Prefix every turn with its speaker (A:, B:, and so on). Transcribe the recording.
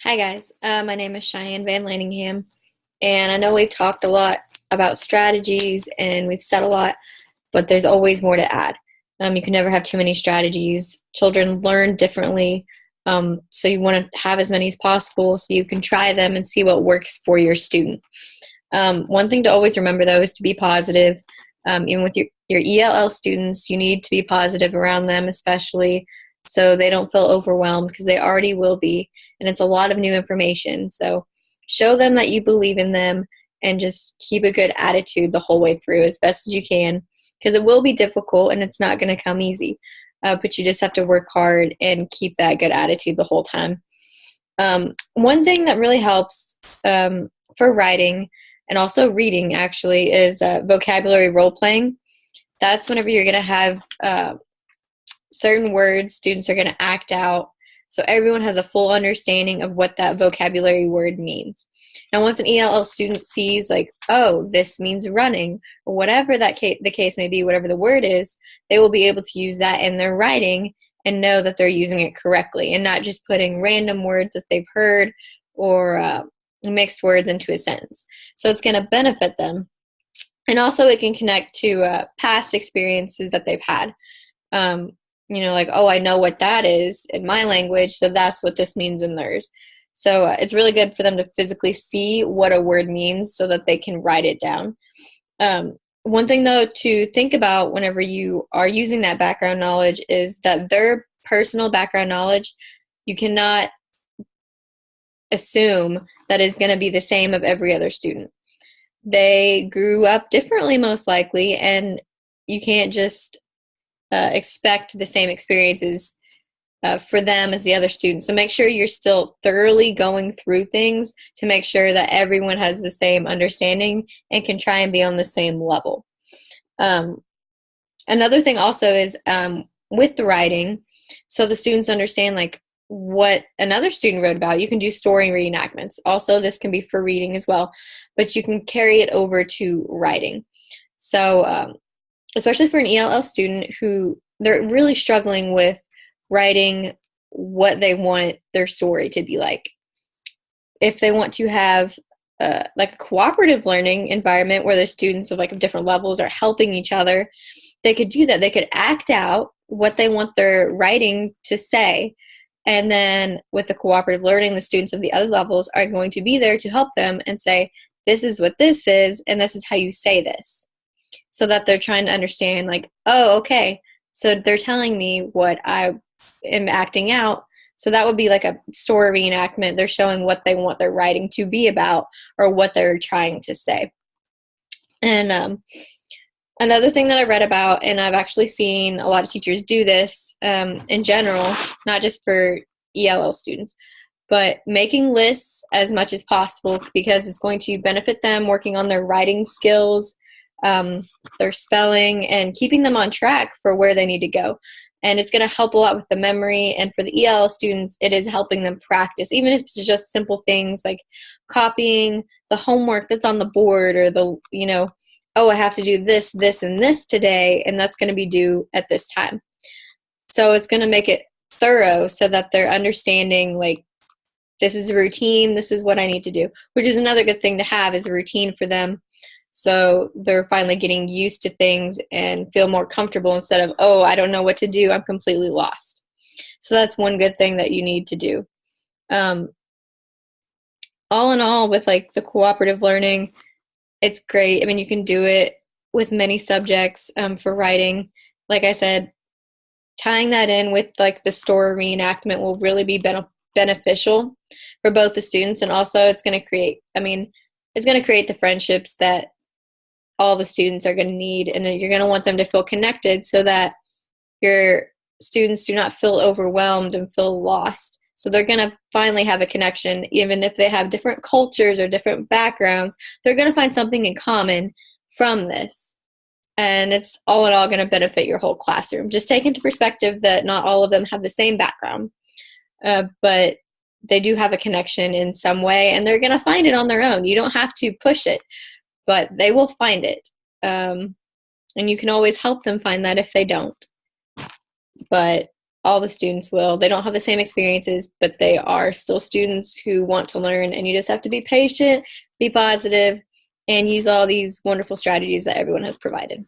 A: Hi guys, my name is Cheyenne Van Laningham, and I know we've talked a lot about strategies and we've said a lot, but there's always more to add. You can never have too many strategies. Children learn differently, so you want to have as many as possible so you can try them and see what works for your student. One thing to always remember though is to be positive. Even with your ELL students, you need to be positive around them, especially so they don't feel overwhelmed because they already will be, and it's a lot of new information. So show them that you believe in them and just keep a good attitude the whole way through as best as you can, because it will be difficult and it's not going to come easy. But you just have to work hard and keep that good attitude the whole time. One thing that really helps for writing and also reading actually is vocabulary role playing. That's whenever you're going to have certain words students are going to act out so everyone has a full understanding of what that vocabulary word means. Now, once an ELL student sees, like, oh, this means running, or whatever the case may be, whatever the word is, they will be able to use that in their writing and know that they're using it correctly and not just putting random words that they've heard or mixed words into a sentence. So it's going to benefit them. And also it can connect to past experiences that they've had. Like, oh, I know what that is in my language, so that's what this means in theirs. So it's really good for them to physically see what a word means so that they can write it down. One thing, though, to think about whenever you are using that background knowledge is that their personal background knowledge, you cannot assume that is going to be the same of every other student. They grew up differently, most likely, and you can't just expect the same experiences for them as the other students. So make sure you're still thoroughly going through things to make sure that everyone has the same understanding and can try and be on the same level. Another thing also is with the writing, so the students understand like what another student wrote about. You can do story reenactments. Also, this can be for reading as well, but you can carry it over to writing. So especially for an ELL student who they're really struggling with writing what they want their story to be like. If they want to have like a cooperative learning environment where the students of like different levels are helping each other, they could do that. They could act out what they want their writing to say. And then with the cooperative learning, the students of the other levels are going to be there to help them and say, this is what this is, and this is how you say this. So that they're trying to understand, like, oh, okay, so they're telling me what I am acting out. So that would be like a story reenactment. They're showing what they want their writing to be about or what they're trying to say. And another thing that I read about, and I've actually seen a lot of teachers do this in general, not just for ELL students, but making lists as much as possible because it's going to benefit them working on their writing skills, their spelling, and keeping them on track for where they need to go. And it's going to help a lot with the memory. And for the ELL students, it is helping them practice, even if it's just simple things like copying the homework that's on the board or oh, I have to do this, this, and this today, and that's going to be due at this time. So it's going to make it thorough so that they're understanding, like, this is a routine, this is what I need to do, which is another good thing to have is a routine for them. So they're finally getting used to things and feel more comfortable instead of, oh, I don't know what to do, I'm completely lost. So that's one good thing that you need to do. All in all, with like the cooperative learning, it's great. I mean, you can do it with many subjects for writing. Like I said, tying that in with like the story reenactment will really be beneficial for both the students, and also it's going to create the friendships that all the students are going to need, and you're going to want them to feel connected so that your students do not feel overwhelmed and feel lost. So they're going to finally have a connection. Even if they have different cultures or different backgrounds, they're going to find something in common from this. And it's all in all going to benefit your whole classroom. Just take into perspective that not all of them have the same background, but they do have a connection in some way, and they're going to find it on their own. You don't have to push it, but they will find it. And you can always help them find that if they don't. But All the students will. They don't have the same experiences, but they are still students who want to learn, and you just have to be patient, be positive, and use all these wonderful strategies that everyone has provided.